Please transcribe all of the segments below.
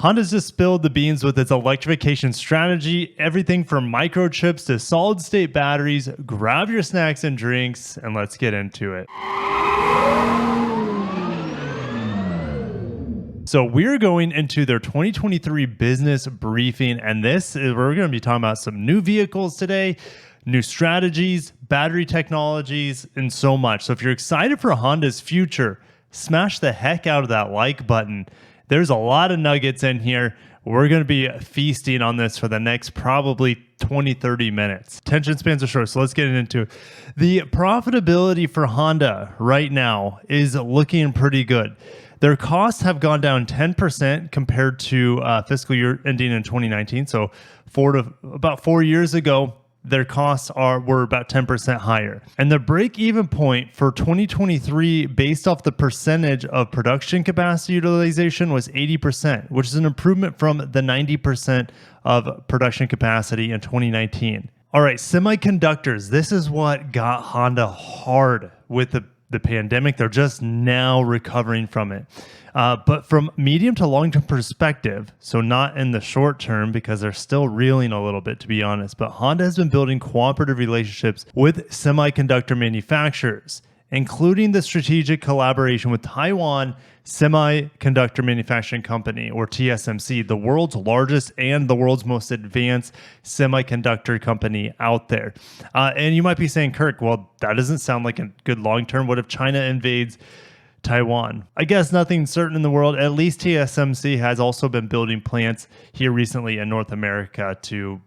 Honda's just spilled the beans with its electrification strategy, everything from microchips to solid state batteries. Grab your snacks and drinks and let's get into it. So we're going into their 2023 business briefing, and we're going to be talking about some new vehicles today, new strategies, battery technologies, and so much. So if you're excited for Honda's future, smash the heck out of that like button. There's a lot of nuggets in here. We're going to be feasting on this for the next probably 20, 30 minutes. Attention spans are short, so let's get into it. The profitability for Honda right now is looking pretty good. Their costs have gone down 10% compared to fiscal year ending in 2019. So about 4 years ago, their costs were about 10% higher. And the break-even point for 2023 based off the percentage of production capacity utilization was 80%, which is an improvement from the 90% of production capacity in 2019. All right, semiconductors. This is what got Honda hard with the pandemic. They're just now recovering from it. But from medium to long-term perspective, so not in the short term because they're still reeling a little bit, to be honest, but Honda has been building cooperative relationships with semiconductor manufacturers, including the strategic collaboration with Taiwan Semiconductor Manufacturing Company, or TSMC, the world's largest and the world's most advanced semiconductor company out there. And you might be saying, Kirk, well, that doesn't sound like a good long-term. What if China invades Taiwan? I guess nothing's certain in the world. At least TSMC has also been building plants here recently in North America to,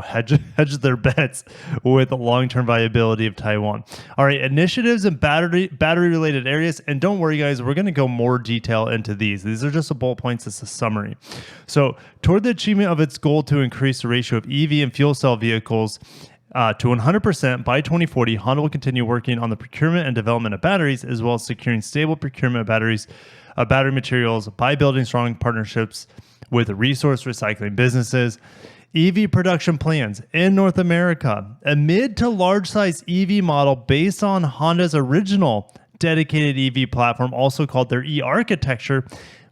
hedge their bets with the long-term viability of Taiwan. All right, initiatives in battery-related areas. And don't worry, guys, we're going to go more detail into these. These are just the bullet points. It's a summary. So toward the achievement of its goal to increase the ratio of EV and fuel cell vehicles to 100% by 2040, Honda will continue working on the procurement and development of batteries, as well as securing stable procurement of battery materials by building strong partnerships with resource recycling businesses. EV production plans in North America. A mid to large size EV model based on Honda's original dedicated EV platform, also called their e-architecture,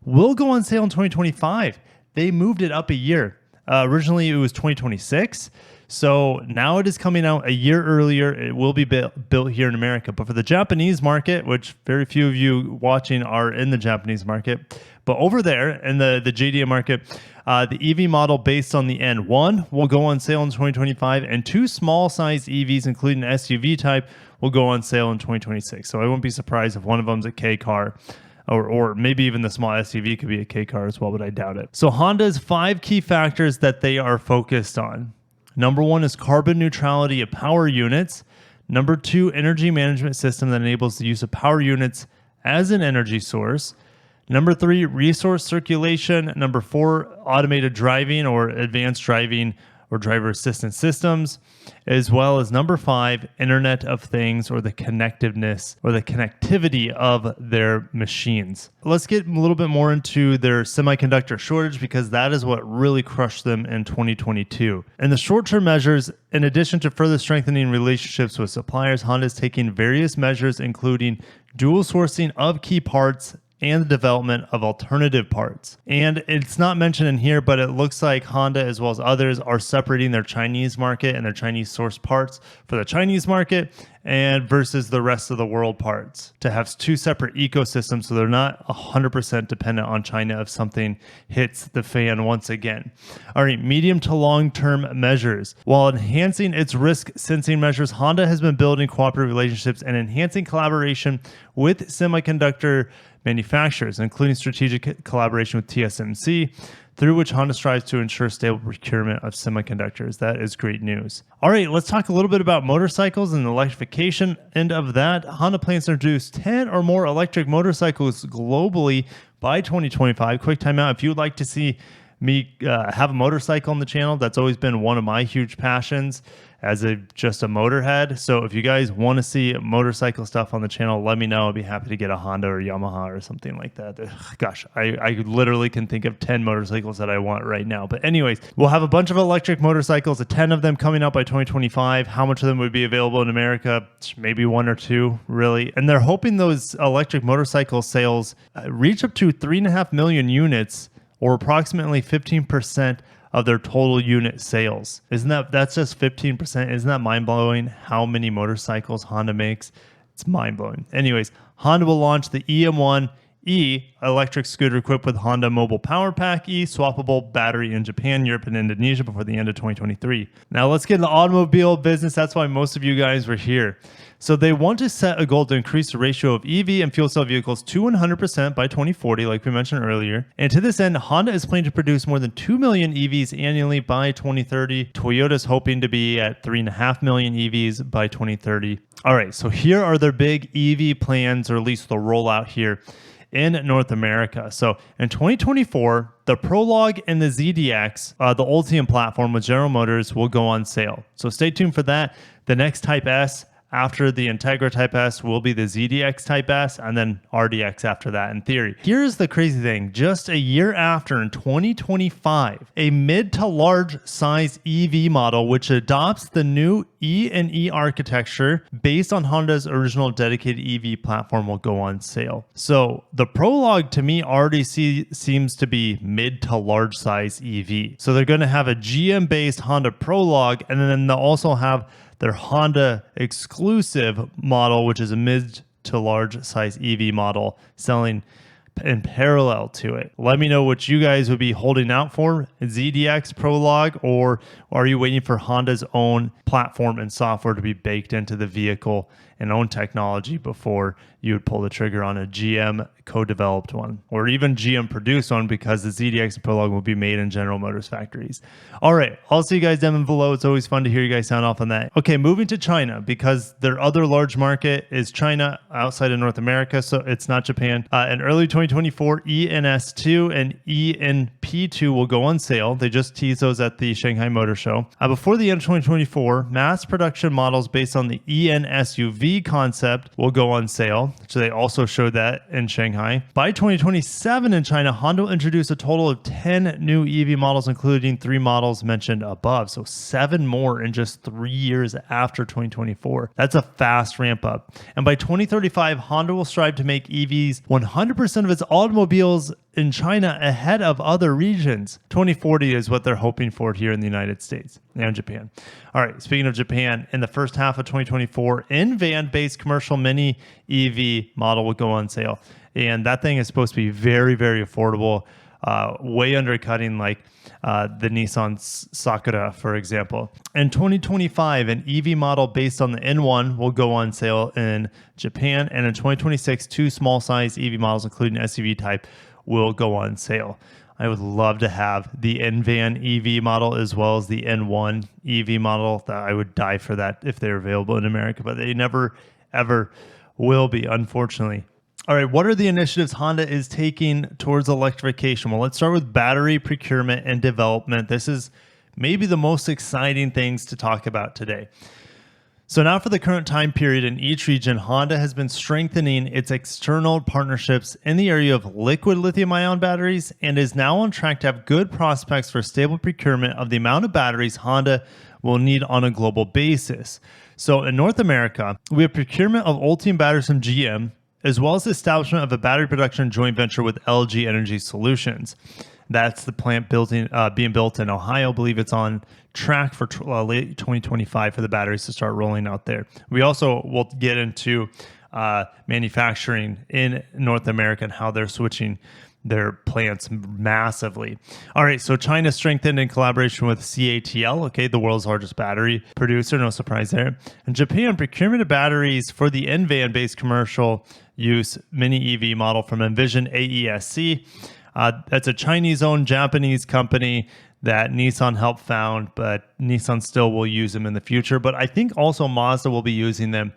will go on sale in 2025. They moved it up a year. Originally, it was 2026. So now it is coming out a year earlier. It will be built here in America. But for the Japanese market, which very few of you watching are in the Japanese market, but over there in the JDM market, the EV model based on the N1 will go on sale in 2025, and two small-sized EVs, including an SUV type, will go on sale in 2026. So I won't be surprised if one of them's a K car. Or maybe even the small SUV could be a K car as well, but I doubt it. So Honda's 5 key factors that they are focused on. Number 1 is carbon neutrality of power units. Number 2, energy management system that enables the use of power units as an energy source. Number 3, resource circulation. Number 4, automated driving or advanced driving or driver assistance systems, as well as number 5, Internet of Things, or the connectiveness or the connectivity of their machines. Let's get a little bit more into their semiconductor shortage, because that is what really crushed them in 2022. In the short-term measures, in addition to further strengthening relationships with suppliers, Honda is taking various measures, including dual sourcing of key parts and the development of alternative parts. And it's not mentioned in here, but it looks like Honda, as well as others, are separating their Chinese market and their Chinese source parts for the Chinese market and versus the rest of the world parts, to have 2 separate ecosystems so they're not 100% dependent on China if something hits the fan once again. All right, medium to long-term measures. While enhancing its risk sensing measures, Honda has been building cooperative relationships and enhancing collaboration with semiconductor manufacturers, including strategic collaboration with TSMC, through which Honda strives to ensure stable procurement of semiconductors. That is great news. All right, let's talk a little bit about motorcycles and the electrification end of that. Honda plans to introduce 10 or more electric motorcycles globally by 2025. Quick timeout. If you would like to see me have a motorcycle on the channel, that's always been one of my huge passions as just a motorhead. So if you guys want to see motorcycle stuff on the channel, let me know. I'd be happy to get a Honda or Yamaha or something like that. Gosh, I literally can think of 10 motorcycles that I want right now. But anyways, we'll have a bunch of electric motorcycles, 10 of them coming out by 2025. How much of them would be available in America? Maybe 1 or 2, really. And they're hoping those electric motorcycle sales reach up to 3.5 million units or approximately 15% of their total unit sales. That's just 15%? Isn't that mind-blowing how many motorcycles Honda makes? It's mind-blowing. Anyways, Honda will launch the EM1 E electric scooter equipped with Honda Mobile Power Pack E swappable battery in Japan, Europe, and Indonesia before the end of 2023. Now let's get into the automobile business. That's why most of you guys were here. So they want to set a goal to increase the ratio of EV and fuel cell vehicles to 100% by 2040, like we mentioned earlier. And to this end, Honda is planning to produce more than 2 million EVs annually by 2030. Toyota is hoping to be at 3.5 million EVs by 2030. All right, so here are their big EV plans, or at least the rollout here in North America. So in 2024, the Prologue and the ZDX, the Ultium platform with General Motors, will go on sale. So stay tuned for that. The next Type S after the Integra Type S will be the ZDX Type S, and then RDX after that in theory. Here's the crazy thing. Just a year after, in 2025, a mid to large size EV model, which adopts the new E and E architecture based on Honda's original dedicated EV platform, will go on sale. So the Prologue to me already seems to be mid to large size EV. So they're going to have a GM based Honda Prologue, and then they'll also have their Honda exclusive model, which is a mid to large size EV model, selling in parallel to it. Let me know what you guys would be holding out for, ZDX Prologue, or are you waiting for Honda's own platform and software to be baked into the vehicle and own technology before you would pull the trigger on a GM co-developed one, or even GM produced one, because the ZDX Prologue will be made in General Motors factories. All right, I'll see you guys down below. It's always fun to hear you guys sound off on that. Okay, moving to China, because their other large market is China outside of North America, so it's not Japan. In early 2024, ENS2 and ENP2 will go on sale. They just teased those at the Shanghai Motor Show. Before the end of 2024, mass production models based on the ENSUV concept will go on sale. So they also showed that in Shanghai. By 2027 in China, Honda will introduce a total of 10 new EV models, including 3 models mentioned above. So 7 more in just 3 years after 2024. That's a fast ramp up. And by 2035, Honda will strive to make EVs 100% of its automobiles in China ahead of other regions. 2040 is what they're hoping for here in the United States and Japan. All right, speaking of Japan, in the first half of 2024, in-van-based commercial mini EV model will go on sale. And that thing is supposed to be very, very affordable, way undercutting like the Nissan Sakura, for example. In 2025, an EV model based on the N1 will go on sale in Japan. And in 2026, 2 small-size EV models, including SUV type, will go on sale. I would love to have the N-Van EV model as well as the N1 EV model. I would die for that if they're available in America, but they never, ever will be, unfortunately. All right, what are the initiatives Honda is taking towards electrification? Well, let's start with battery procurement and development. This is maybe the most exciting things to talk about today. So now for the current time period in each region, Honda has been strengthening its external partnerships in the area of liquid lithium-ion batteries and is now on track to have good prospects for stable procurement of the amount of batteries Honda will need on a global basis. So in North America, we have procurement of Ultium batteries from GM, as well as the establishment of a battery production joint venture with LG Energy Solutions. That's the plant being built in Ohio. I believe it's on track for late 2025 for the batteries to start rolling out there. We also will get into manufacturing in North America and how they're switching their plants massively. All right, so China strengthened in collaboration with CATL, okay, the world's largest battery producer, no surprise there. And Japan, procurement of batteries for the N-Van-based commercial use mini EV model from Envision AESC. That's a Chinese-owned Japanese company that Nissan helped found, but Nissan still will use them in the future. But I think also Mazda will be using them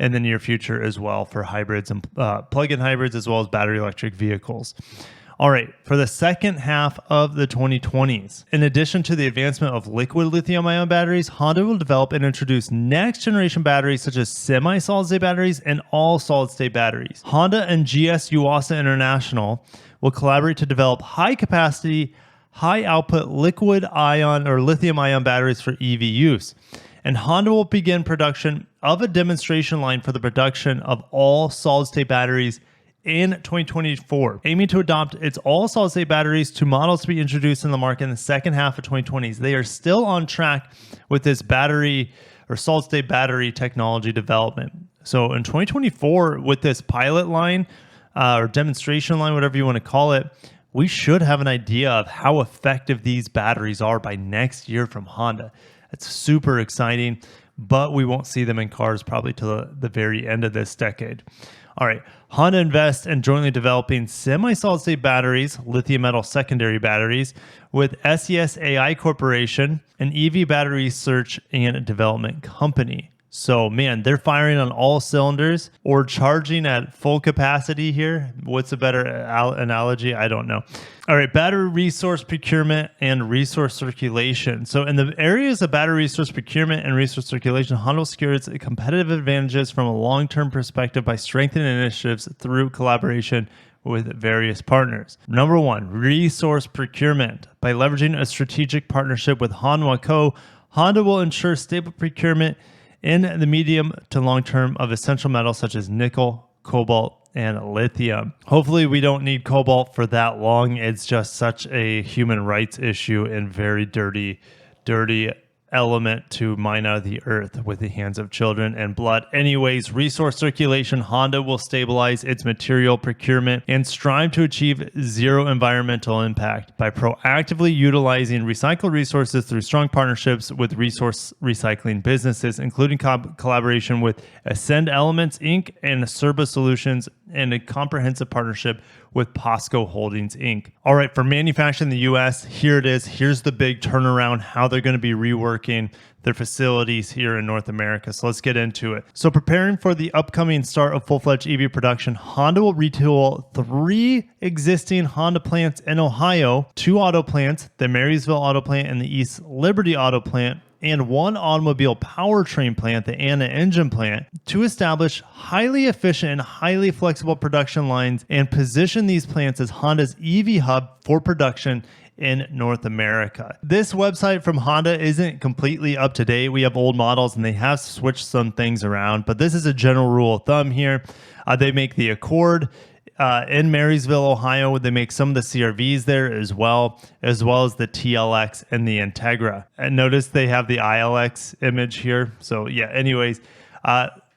in the near future as well for hybrids and plug-in hybrids, as well as battery electric vehicles. All right, for the second half of the 2020s, in addition to the advancement of liquid lithium-ion batteries, Honda will develop and introduce next-generation batteries such as semi-solid-state batteries and all solid-state batteries. Honda and GS Yuasa International will collaborate to develop high-capacity, high-output liquid-ion or lithium-ion batteries for EV use. And Honda will begin production of a demonstration line for the production of all solid-state batteries in 2024, aiming to adopt its all solid-state batteries to models to be introduced in the market in the second half of 2020s. They are still on track with this battery or solid-state battery technology development. So in 2024, with this pilot line or demonstration line, whatever you want to call it, we should have an idea of how effective these batteries are by next year from Honda. It's super exciting, but we won't see them in cars probably till the very end of this decade. All right, Honda invests in jointly developing semi-solid-state batteries, lithium metal secondary batteries, with SES AI Corporation, an EV battery research and development company. So, man, they're firing on all cylinders or charging at full capacity here. What's a better analogy? I don't know. All right, battery resource procurement and resource circulation. So in the areas of battery resource procurement and resource circulation, Honda will secure its competitive advantages from a long-term perspective by strengthening initiatives through collaboration with various partners. Number one, resource procurement. By leveraging a strategic partnership with Hanwha Co., Honda will ensure stable procurement in the medium to long term of essential metals such as nickel, cobalt, and lithium. Hopefully we don't need cobalt for that long. It's just such a human rights issue and very dirty element to mine out of the earth with the hands of children and blood. Anyways, resource circulation. Honda will stabilize its material procurement and strive to achieve zero environmental impact by proactively utilizing recycled resources through strong partnerships with resource recycling businesses, including collaboration with Ascend Elements Inc. and Cerba Solutions, and a comprehensive partnership with POSCO Holdings Inc. All right, for manufacturing in the U.S., here it is. Here's the big turnaround, how they're going to be reworking their facilities here in North America. So let's get into it. So preparing for the upcoming start of full-fledged EV production, Honda will retool 3 existing Honda plants in Ohio, 2 auto plants, the Marysville auto plant and the East Liberty auto plant, and 1 automobile powertrain plant, the Anna engine plant, to establish highly efficient and highly flexible production lines and position these plants as Honda's EV hub for production in North America. This website from Honda isn't completely up to date. We have old models and they have switched some things around, but this is a general rule of thumb here. They make the Accord in Marysville, Ohio. They make some of the CRVs there as well as the TLX and the Integra. And notice they have the ILX image here. So yeah, anyways,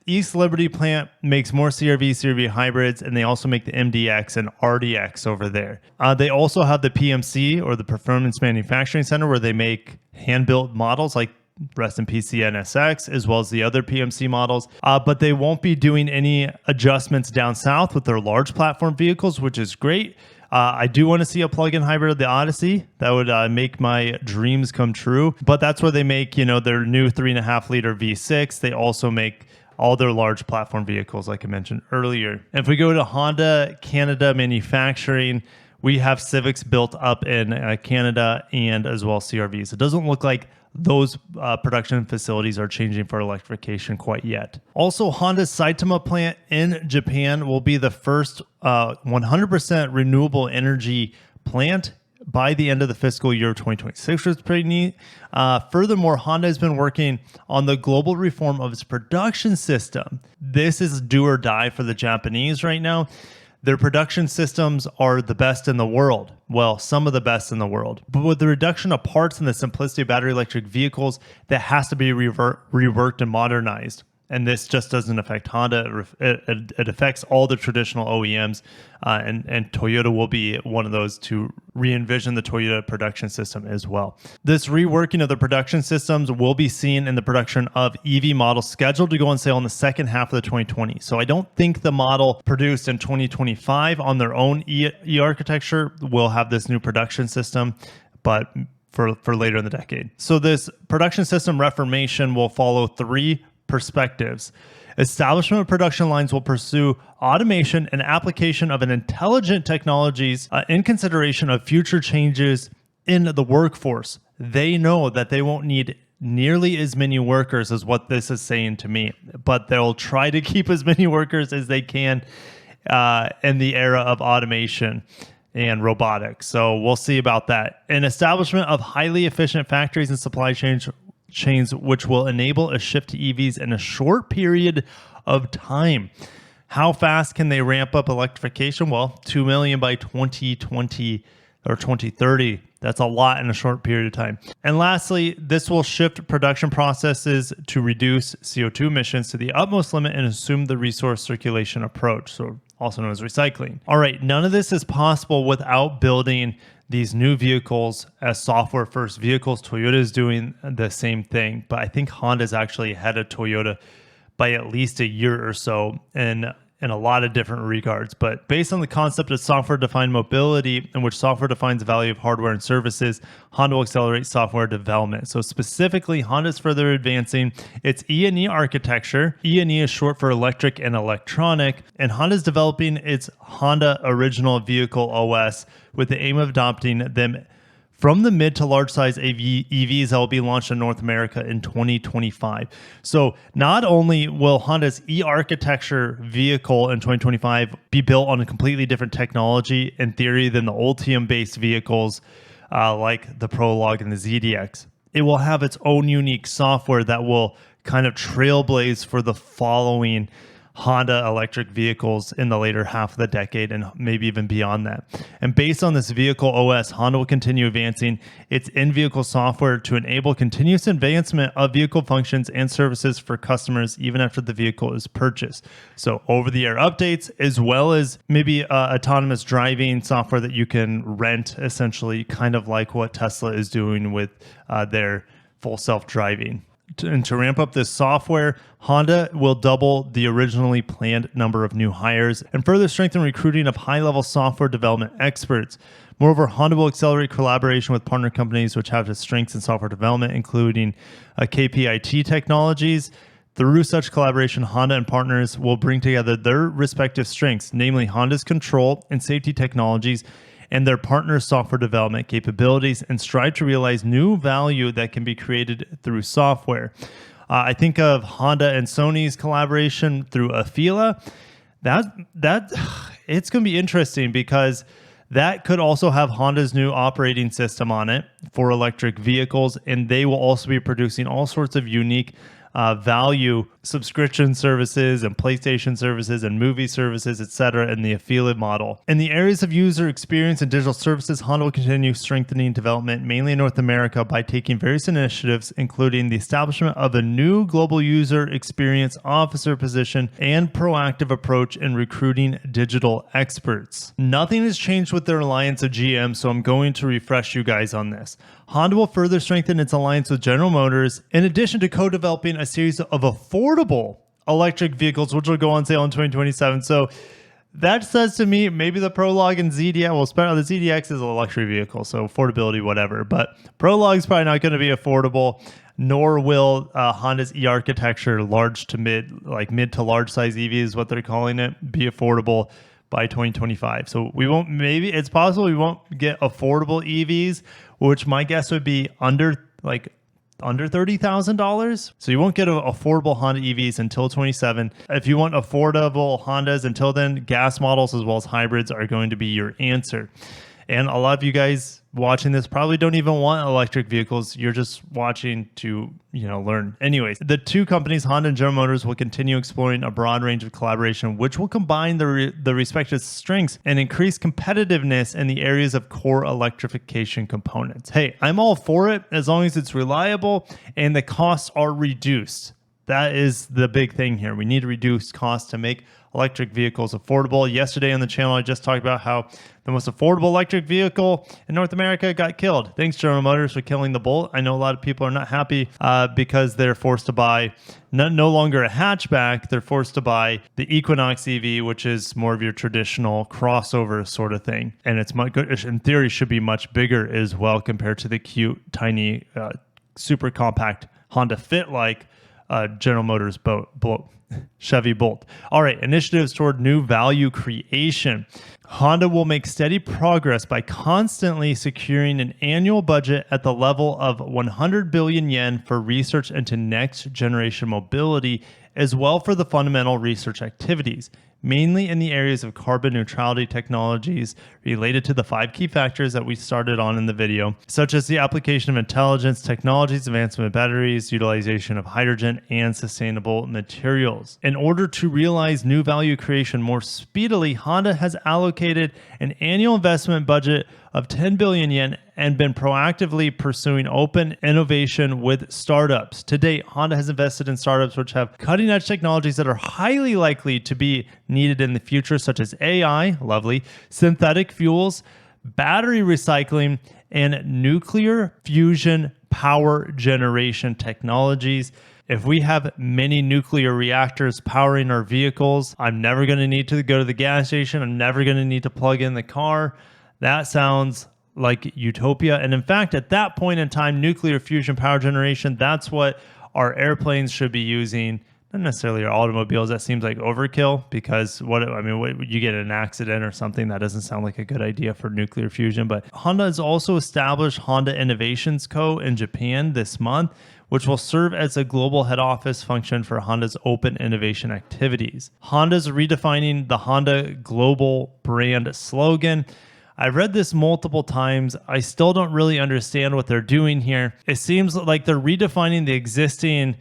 East Liberty plant makes more CRV hybrids, and they also make the MDX and RDX over there. They also have the PMC, or the Performance Manufacturing Center, where they make hand-built models like rest in peace the NSX, as well as the other PMC models. But they won't be doing any adjustments down south with their large platform vehicles, which is great. I do want to see a plug-in hybrid of the Odyssey. That would make my dreams come true. But that's where they make, their new 3.5 liter V6. They also make all their large platform vehicles, like I mentioned earlier. If we go to Honda Canada manufacturing, we have Civics built up in Canada and as well CRVs. It doesn't look like those production facilities are changing for electrification quite yet. Also, Honda's Saitama plant in Japan will be the first 100% renewable energy plant by the end of the fiscal year of 2026, which is pretty neat. Furthermore, Honda has been working on the global reform of its production system. This is do or die for the Japanese right now. Their production systems are the best in the world. Well, some of the best in the world. But with the reduction of parts and the simplicity of battery electric vehicles, that has to be reworked and modernized. And this just doesn't affect Honda. It affects all the traditional OEMs, and Toyota will be one of those to re-envision the Toyota production system as well. This reworking of the production systems will be seen in the production of EV models scheduled to go on sale in the second half of the 2020s. So I don't think the model produced in 2025 on their own e-architecture will have this new production system, but for later in the decade. So this production system reformation will follow 3 perspectives. Establishment of production lines will pursue automation and application of an intelligent technologies in consideration of future changes in the workforce. They know that they won't need nearly as many workers as what this is saying to me, but they'll try to keep as many workers as they can in the era of automation and robotics. So we'll see about that. An establishment of highly efficient factories and supply chains which will enable a shift to EVs in a short period of time. How fast can they ramp up electrification? Well, 2 million by 2020 or 2030. That's a lot in a short period of time. And lastly, this will shift production processes to reduce CO2 emissions to the utmost limit and assume the resource circulation approach, so also known as recycling. All right, none of this is possible without building these new vehicles as software first vehicles. Toyota is doing the same thing, but I think Honda is actually ahead of Toyota by at least a year or so in a lot of different regards. But based on the concept of software-defined mobility, in which software defines the value of hardware and services, Honda will accelerate software development. So specifically, Honda is further advancing its E&E architecture. E&E is short for electric and electronic, and Honda is developing its Honda Original Vehicle OS with the aim of adopting them from the mid to large size EVs that will be launched in North America in 2025. So not only will Honda's e-architecture vehicle in 2025 be built on a completely different technology in theory than the Ultium-based vehicles like the Prologue and the ZDX, it will have its own unique software that will kind of trailblaze for the following Honda electric vehicles in the later half of the decade and maybe even beyond that. And based on this vehicle OS, Honda will continue advancing its in-vehicle software to enable continuous advancement of vehicle functions and services for customers even after the vehicle is purchased. So over-the-air updates, as well as maybe autonomous driving software that you can rent, essentially kind of like what Tesla is doing with their full self-driving. And to ramp up this software, Honda will double the originally planned number of new hires and further strengthen recruiting of high-level software development experts. Moreover, Honda will accelerate collaboration with partner companies which have strengths in software development, including KPIT Technologies. Through such collaboration, Honda and partners will bring together their respective strengths, namely Honda's control and safety technologies and their partner software development capabilities, and strive to realize new value that can be created through software. I think of Honda and Sony's collaboration through Afeela. That it's going to be interesting because that could also have Honda's new operating system on it for electric vehicles, and they will also be producing all sorts of unique value subscription services and PlayStation services and movie services, etc. in the Afeela model. In the areas of user experience and digital services, Honda will continue strengthening development mainly in North America by taking various initiatives, including the establishment of a new global user experience officer position and proactive approach in recruiting digital experts. Nothing has changed with their alliance of GM, so I'm going to refresh you guys on this. Honda will further strengthen its alliance with General Motors, in addition to co-developing a series of affordable electric vehicles, which will go on sale in 2027. So that says to me, maybe the Prologue and ZDX, well, the ZDX is an luxury vehicle, so affordability, whatever. But Prologue is probably not going to be affordable, nor will Honda's e-architecture, mid to large size EV is what they're calling it, be affordable by 2025. So it's possible we won't get affordable EVs, which my guess would be under $30,000. So you won't get affordable Honda EVs until 27. If you want affordable Hondas until then, gas models as well as hybrids are going to be your answer. And a lot of you guys watching this probably don't even want electric vehicles. You're just watching to, learn. Anyways, the two companies, Honda and General Motors, will continue exploring a broad range of collaboration, which will combine the respective strengths and increase competitiveness in the areas of core electrification components. Hey, I'm all for it as long as it's reliable and the costs are reduced. That is the big thing here. We need to reduce costs to make electric vehicles affordable. Yesterday on the channel, I just talked about how the most affordable electric vehicle in North America got killed. Thanks, General Motors, for killing the Bolt. I know a lot of people are not happy because they're forced to buy no longer a hatchback. They're forced to buy the Equinox EV, which is more of your traditional crossover sort of thing. And it's in theory, should be much bigger as well compared to the cute, tiny, super compact Honda Fit-like General Motors Chevy Bolt. All right, initiatives toward new value creation. Honda will make steady progress by constantly securing an annual budget at the level of 100 billion yen for research into next generation mobility as well for the fundamental research activities, mainly in the areas of carbon neutrality technologies related to the 5 key factors that we started on in the video, such as the application of intelligence technologies, advancement of batteries, utilization of hydrogen, and sustainable materials. In order to realize new value creation more speedily, Honda has allocated an annual investment budget of 10 billion yen and been proactively pursuing open innovation with startups. To date, Honda has invested in startups which have cutting-edge technologies that are highly likely to be needed in the future, such as AI, lovely, synthetic fuels, battery recycling, and nuclear fusion power generation technologies. If we have many nuclear reactors powering our vehicles, I'm never going to need to go to the gas station. I'm never going to need to plug in the car. That sounds like utopia. And in fact, at that point in time, nuclear fusion power generation, that's what our airplanes should be using. Not necessarily our automobiles. That seems like overkill because what you get in an accident or something, that doesn't sound like a good idea for nuclear fusion. But Honda has also established Honda Innovations Co. in Japan this month, which will serve as a global head office function for Honda's open innovation activities. Honda's redefining the Honda global brand slogan. I've read this multiple times. I still don't really understand what they're doing here. It seems like they're redefining the existing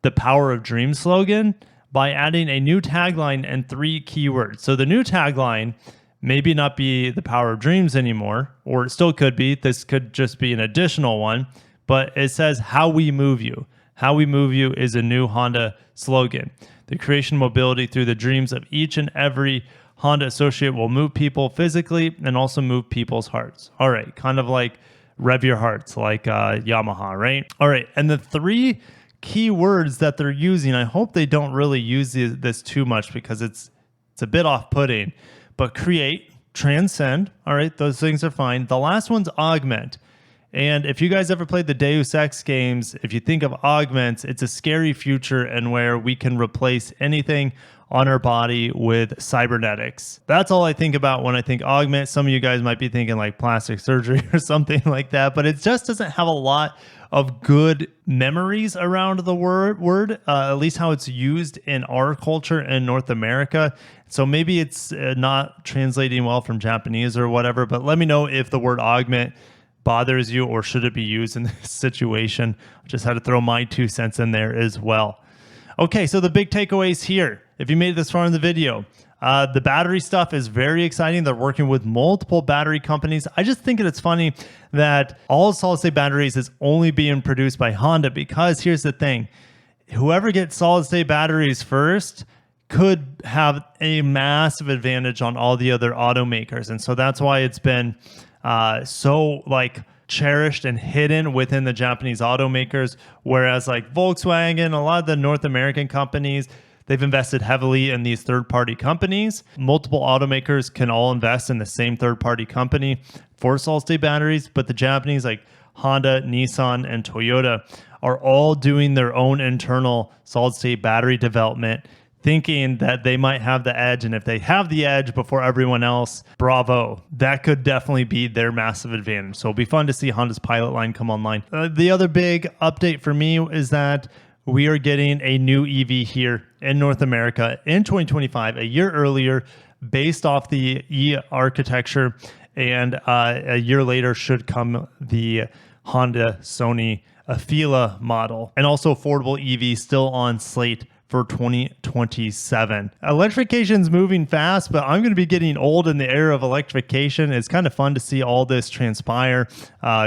"The Power of Dreams" slogan by adding a new tagline and 3 keywords. So the new tagline maybe not be "The Power of Dreams" anymore, or it still could be. This could just be an additional one, but it says "How we move you." How we move you is a new Honda slogan. The creation of mobility through the dreams of each and every Honda associate will move people physically and also move people's hearts. All right, kind of like rev your hearts, like Yamaha, right? All right, and the 3 key words that they're using, I hope they don't really use this too much because it's a bit off-putting, but create, transcend, all right, those things are fine. The last one's augment. And if you guys ever played the Deus Ex games, if you think of augments, it's a scary future and where we can replace anything on our body with cybernetics. That's all I think about when I think augment. Some of you guys might be thinking like plastic surgery or something like that, but it just doesn't have a lot of good memories around the word, at least how it's used in our culture in North America. So maybe it's not translating well from Japanese or whatever, but let me know if the word augment bothers you or should it be used in this situation. I just had to throw my 2 cents in there as well. Okay, so the big takeaways here. If you made it this far in the video, the battery stuff is very exciting. They're working with multiple battery companies. I just think that it's funny that all solid-state batteries is only being produced by Honda because here's the thing. Whoever gets solid-state batteries first could have a massive advantage on all the other automakers. And so that's why it's been so cherished and hidden within the Japanese automakers, whereas like Volkswagen, a lot of the North American companies, they've invested heavily in these third-party companies. Multiple automakers can all invest in the same third-party company for solid-state batteries, but the Japanese like Honda, Nissan, and Toyota are all doing their own internal solid-state battery development, thinking that they might have the edge. And if they have the edge before everyone else, bravo. That could definitely be their massive advantage. So it'll be fun to see Honda's pilot line come online. The other big update for me is that we are getting a new EV here in North America in 2025, a year earlier, based off the E architecture. And a year later should come the Honda Sony Afeela model, and also affordable EV still on slate for 2027. Electrification's moving fast, but I'm going to be getting old in the era of electrification. It's kind of fun to see all this transpire.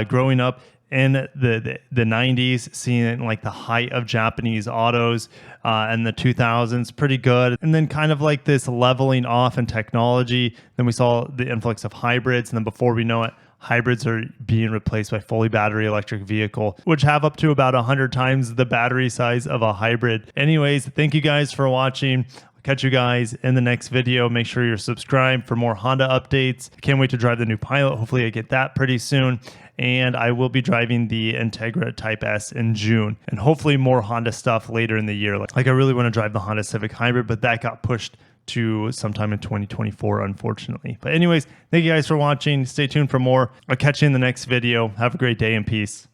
Growing up in the 90s, seeing like the height of Japanese autos in the 2000s, pretty good. And then kind of like this leveling off in technology. Then we saw the influx of hybrids. And then before we know it, hybrids are being replaced by fully battery electric vehicle, which have up to about 100 times the battery size of a hybrid. Anyways, thank you guys for watching. I'll catch you guys in the next video. Make sure you're subscribed for more Honda updates. Can't wait to drive the new Pilot. Hopefully I get that pretty soon. And I will be driving the Integra Type S in June, and hopefully more Honda stuff later in the year. Like I really want to drive the Honda Civic Hybrid, but that got pushed to sometime in 2024, unfortunately. But anyways, thank you guys for watching. Stay tuned for more. I'll catch you in the next video. Have a great day and peace.